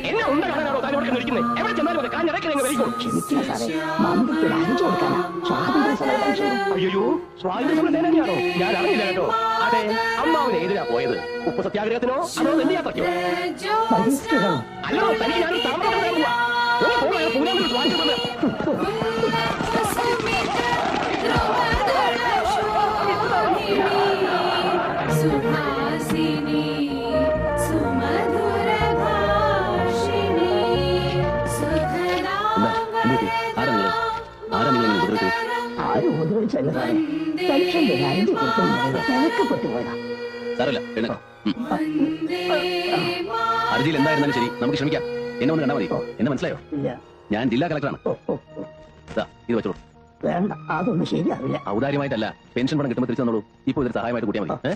എന്നെ ഉണ്ട കാണാനോ താനോട് ഇരിക്കുന്നത്? എവിടെ ചെന്നാലും കാഞ്ഞിറക്കിലെങ്കിൽ വരിക്കും. അയ്യോ, സ്വാതന്ത്ര്യ സമര സേനാനിയാണോ? ഞാൻ അറിയില്ല കേട്ടോ. അതെ, അമ്മാവന് ഏതിനാ പോയത്? ഉപ്പ് സത്യാഗ്രഹത്തിനോ അതോ നെല്ലിയാത്രയ്ക്കോ? അല്ലോ, തനിക്ക് ഞാൻ താമസം ഹർജിയിൽ എന്തായിരുന്നാലും ശരി, നമുക്ക് ശ്രമിക്കാം. എന്നെ ഒന്ന് കണ്ടാൽ മതി. എന്നെ മനസ്സിലായോ? ഞാൻ ജില്ലാ കളക്ടറാണ്. ഇത് വെച്ചോളൂ. വേണ്ട, അതൊന്നും ശരിയാവില്ല. ഔദാര്യമായിട്ടല്ല, പെൻഷൻ പണം കിട്ടുമ്പോൾ തിരിച്ചു തന്നോളൂ. ഇപ്പോൾ ഇതൊരു സഹായമായിട്ട് കൂട്ടിയാൽ മതി.